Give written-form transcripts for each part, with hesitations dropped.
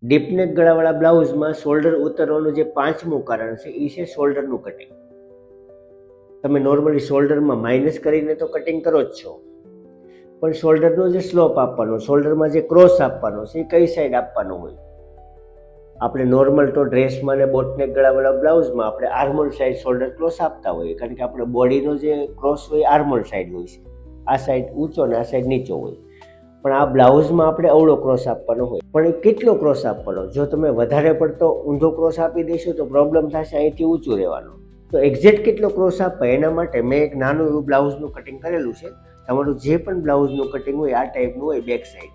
ડીપનેક ગળાવાળા બ્લાઉઝમાં shoulder ઉતરવાનું જે પાંચમું કારણ છે એ છે શોલ્ડરનું કટિંગ. તમે નોર્મલી શોલ્ડરમાં માઇનસ કરીને તો કટિંગ કરો જ છો, પણ શોલ્ડરનો જે સ્લોપ આપવાનો, શોલ્ડરમાં જે ક્રોસ આપવાનો છે એ કઈ સાઈડ આપવાનો હોય? આપણે નોર્મલ તો ડ્રેસમાં ને બોટનેક ગળાવાળા બ્લાઉઝમાં આપણે આર્મોલ સાઈડ શોલ્ડર ક્રોસ આપતા હોઈએ, કારણ કે આપણે બોડીનો જે ક્રોસ હોય આર્મોલ સાઈડ હોય છે. આ સાઈડ ઊંચો ને આ સાઈડ નીચો હોય. પણ આ બ્લાઉઝમાં આપણે અવળો ક્રોસ આપવાનો હોય. પણ એ કેટલો ક્રોસ આપવાનો? જો તમે વધારે પડતો ઊંધો ક્રોસ આપી દેશો તો પ્રોબ્લેમ થશે અહીંથી ઊંચું રહેવાનું. તો એક્ઝેક્ટ કેટલો ક્રોસ આપાય એના માટે મેં એક નાનું એવું બ્લાઉઝનું કટિંગ કરેલું છે. તમારું જે પણ બ્લાઉઝનું કટિંગ હોય આ ટાઈપનું હોય બેક સાઈડ,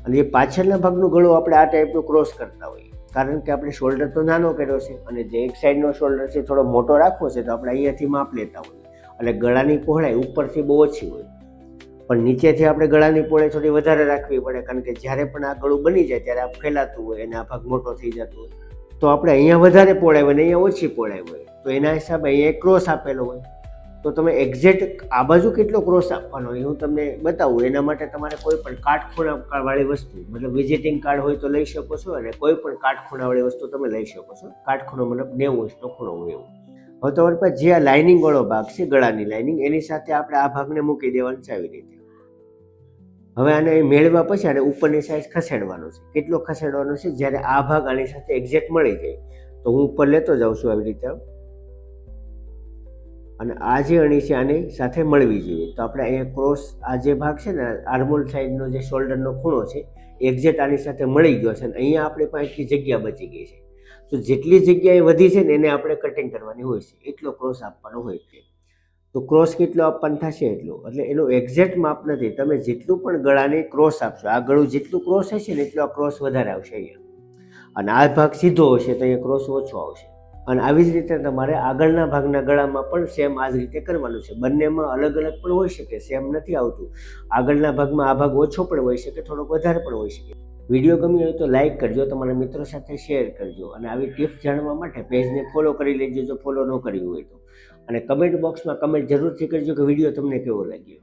અને એ પાછળના ભાગનું ગળું આપણે આ ટાઈપનું ક્રોસ કરતા હોઈએ, કારણ કે આપણે શોલ્ડર તો નાનો કર્યો છે અને જે એક સાઈડનો શોલ્ડર છે થોડો મોટો રાખવો છે, તો આપણે અહીંયાથી માપ લેતા હોઈએ. એટલે ગળાની પહોળાઈ ઉપરથી બહુ ઓછી હોય, પણ નીચેથી આપણે ગળાની પહોળાઈ થોડી વધારે રાખવી પડે, કારણ કે જ્યારે પણ આ ગળું બની જાય ત્યારે આ ફેલાતું હોય અને આ ભાગ મોટો થઈ જતો હોય. તો આપણે અહીંયા વધારે પહોળાઈ હોય ને અહીંયા ઓછી પહોળાઈ હોય, તો એના હિસાબે અહીંયા ક્રોસ આપેલો હોય. તો તમે એક્ઝેક્ટ આ બાજુ કેટલો ક્રોસ આપવાનો એ હું તમને બતાવું. એના માટે તમારે કોઈ પણ કાટખૂણાવાળી વસ્તુ, મતલબ વિઝિટિંગ કાર્ડ હોય તો લઈ શકો છો, અને કોઈ પણ કાટખૂણાવાળી વસ્તુ તમે લઈ શકો છો. કાટખૂણો મતલબ 90°નો ખૂણો હોય એવું. હવે તમારી પાસે જે આ લાઇનિંગ વાળો ભાગ છે, ગળાની લાઇનિંગ, એની સાથે આપણે આ ભાગને મૂકી દેવાનું છે આવી રીતે. હવે આને મેળવ્યા પછી આને ઉપરની સાઈડ ખસેડવાનો છે. કેટલો ખસેડવાનો છે? જ્યારે આ ભાગ આની સાથે એક્ઝેક્ટ મળી જાય તો હું ઉપર લેતો જાઉં છું આવી રીતે, અને આ જે અણી છે આની સાથે મળવી જોઈએ. તો આપણે અહીંયા ક્રોસ, આ જે ભાગ છે ને આર્મોલ સાઈડનો જે શોલ્ડરનો ખૂણો છે એક્ઝેક્ટ આની સાથે મળી ગયો છે, અને અહીંયા આપણી પાસે એટલી જગ્યા બચી ગઈ છે. તો જેટલી જગ્યા એ વધી છે ને એને આપણે કટિંગ કરવાની હોય છે, એટલો ક્રોસ આપવાનો હોય છે. તો ક્રોસ કેટલો આપવાનો થશે એટલું, એટલે એનું એક્ઝેક્ટ માપ નથી. તમે જેટલું પણ ગળાની ક્રોસ આપશો, આ ગળું જેટલું ક્રોસ હશે ને એટલો આ ક્રોસ વધારે આવશે અહીંયા, અને આ ભાગ સીધો હશે તો અહીંયા ક્રોસ ઓછો આવશે. અને આવી જ રીતે તમારે આગળના ભાગના ગળામાં પણ સેમ આ જ રીતે કરવાનું છે. બંનેમાં અલગ અલગ પણ હોઈ શકે, સેમ નથી આવતું. આગળના ભાગમાં આ ભાગ ઓછો પણ હોઈ શકે, થોડોક વધારે પણ હોઈ શકે. વિડીયો ગમ્યો હોય તો લાઇક કરજો, તમારા મિત્રો સાથે શેર કરજો, અને આવી ટિપ્સ જાણવા માટે પેજને ફોલો કરી લેજો જો ફોલો ન કર્યું હોય તો. અને કમેન્ટ બોક્સમાં કમેન્ટ જરૂરથી કરજો કે વિડીયો તમને કેવો લાગ્યો.